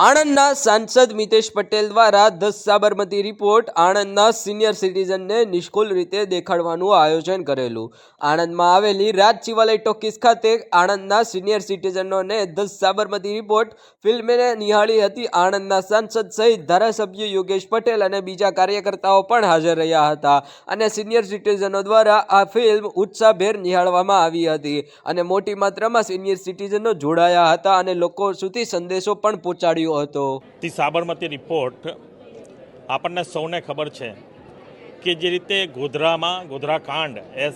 આણંદના સાંસદ મિતેશ પટેલ દ્વારા 10 Sabarmati report આણંદના senior સિટીઝનને નિઃશુલ્ક રીતે દેખાડવાનું આયોજન કરેલું। આણંદમાં આવેલી રાજ શિવાલય ટોકીઝ ખાતે આણંદના સિનિયર સિટીઝનોને 10 સાબરમતી રિપોર્ટ ફિલ્મને નિહાળી હતી। આણંદના સાંસદ સહિત ધારાસભ્ય યોગેશ પટેલ અને બીજા કાર્યકર્તાઓ પણ હાજર રહ્યા હતા અને સિનિયર સિટીઝનો દ્વારા આ ફિલ્મ ઉત્સાહભેર નિહાળવામાં આવી હતી અને મોટી માત્રામાં સિનિયર સિટીઝનો જોડાયા હતા અને લોકો સુધી સંદેશો પણ પહોંચાડ્યો હતો। સાબરમતી રિપોર્ટ આપણને સૌને ખબર છે કે જે રીતે ગોધરા કાંડ એ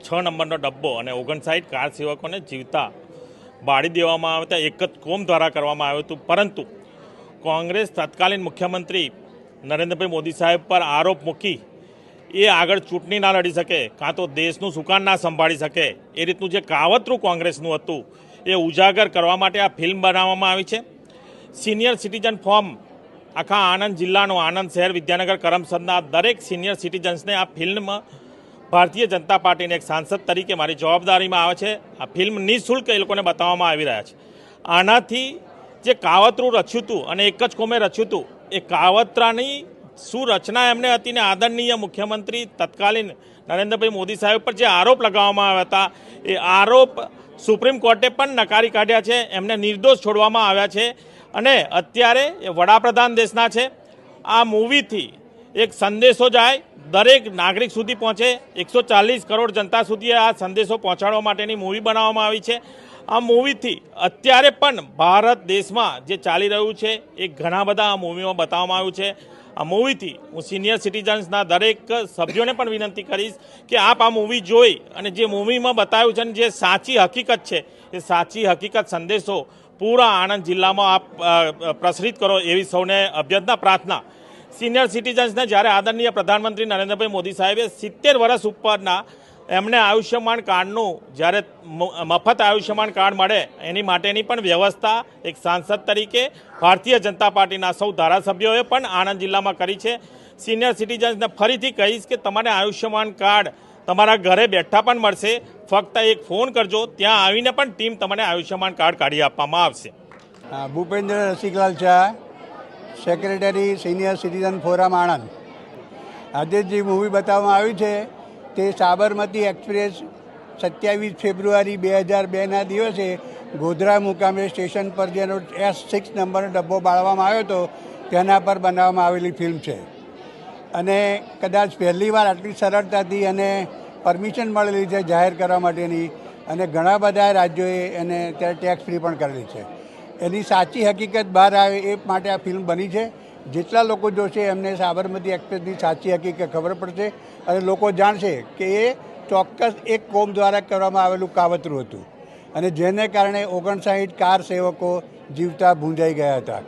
6 નંબરનો ડબ્બો અને 59 કાર સેવકોને જીવતા બાળી દેવામાં આવ્યા હતા, એક જ કોમ દ્વારા કરવામાં આવ્યું હતું। પરંતુ કોંગ્રેસ તત્કાલીન મુખ્યમંત્રી નરેન્દ્રભાઈ મોદી સાહેબ પર આરોપ મૂકી એ આગળ ચૂંટણી ના લડી શકે, કાં તો દેશનું સુકાન ના સંભાળી શકે, એ રીતનું જે કાવતરું કોંગ્રેસનું હતું એ ઉજાગર કરવા માટે આ ફિલ્મ બનાવવામાં આવી છે। સિનિયર સિટીઝન ફોર્મ આખા આણંદ જિલ્લાનું, આણંદ શહેર, વિદ્યાનગર, કરમસદના દરેક સિનિયર સિટીઝન્સને આ ફિલ્મ ભારતીય જનતા પાર્ટીને એક સાંસદ તરીકે મારી જવાબદારીમાં આવે છે। આ ફિલ્મ નિઃશુલ્ક એ લોકોને બતાવવામાં આવી રહ્યા છે। આનાથી જે કાવતરું રચ્યું હતું અને એક જ કોમે રચ્યું હતું, એ કાવતરાની શું રચના એમને હતી ને આદરણીય મુખ્યમંત્રી તત્કાલીન નરેન્દ્રભાઈ મોદી સાહેબ પર જે આરોપ લગાવવામાં આવ્યા હતા, એ આરોપ સુપ્રીમ કોર્ટે પણ નકારી કાઢ્યા છે, એમને નિર્દોષ છોડવામાં આવ્યા છે અને અત્યારે એ વડાપ્રધાન દેશના છે। આ મૂવીથી એક સંદેશો જાય, દરેક નાગરિક સુધી પહોંચે, 140 કરોડ જનતા સુધી આ સંદેશો પહોંચાડવા માટેની મૂવી બનાવવામાં આવી છે। આ મૂવીથી અત્યારે પણ ભારત દેશમાં જે ચાલી રહ્યું છે એ ઘણા બધા આ મૂવીમાં બતાવવામાં આવ્યું છે। આ મૂવીથી હું સિનિયર સિટીઝન્સના દરેક સભ્યોને પણ વિનંતી કરીશ કે આપ આ મૂવી જોઈ અને જે મૂવીમાં બતાવ્યું છે અને જે સાચી હકીકત છે એ સાચી હકીકત સંદેશો પૂરા આણંદ જિલ્લામાં આપ પ્રસરિત કરો એવી સૌને અભ્યર્થના, પ્રાર્થના। સિનિયર સિટીઝન્સને જ્યારે આદરણીય પ્રધાનમંત્રી નરેન્દ્રભાઈ મોદી સાહેબે 70 વર્ષ ઉપરના એમને આયુષ્યમાન કાર્ડનું જ્યારે મફત આયુષ્યમાન કાર્ડ મળે એની માટેની પણ વ્યવસ્થા એક સાંસદ તરીકે ભારતીય જનતા પાર્ટીના સૌ ધારાસભ્યોએ પણ આણંદ જિલ્લામાં કરી છે। સિનિયર સિટીઝન્સને ફરીથી કહીશ કે તમારે આયુષ્યમાન કાર્ડ તમારા ઘરે બેઠા પણ મળશે, ફક્ત એક ફોન કરજો, ત્યાં આવીને પણ ટીમ તમને આયુષ્યમાન કાર્ડ કાઢી આપવામાં આવશે। Bhupendra Rasiklal Shah, secretary senior citizen forum Anand. આજે જે મૂવી બતાવવામાં આવી છે તે સાબરમતી એક્સપ્રેસ 27 ફેબ્રુઆરી 2002ના દિવસે ગોધરા મુકામે સ્ટેશન પર જેનો S6 નંબરનો ડબ્બો બાળવામાં આવ્યો હતો તેના પર બનાવવામાં આવેલી ફિલ્મ છે અને કદાચ પહેલીવાર આટલી સરળતાથી અને પરમિશન મળેલી છે જાહેર કરવા માટેની અને ઘણા બધા રાજ્યોએ એને ત્યારે ટેક્સ ફ્રી પણ કરેલી છે। એની સાચી હકીકત બહાર આવે એ માટે આ ફિલ્મ બની છે। જેટલા લોકો જોશે એમને સાબરમતી એક્સપ્રેસની સાચી હકીકત ખબર પડશે અને લોકો જાણશે કે એ ચોક્કસ એક કોમ દ્વારા કરવામાં આવેલું કાવતરું હતું અને જેને કારણે 59 કાર સેવકો જીવતા ભૂંજાઈ ગયા હતા।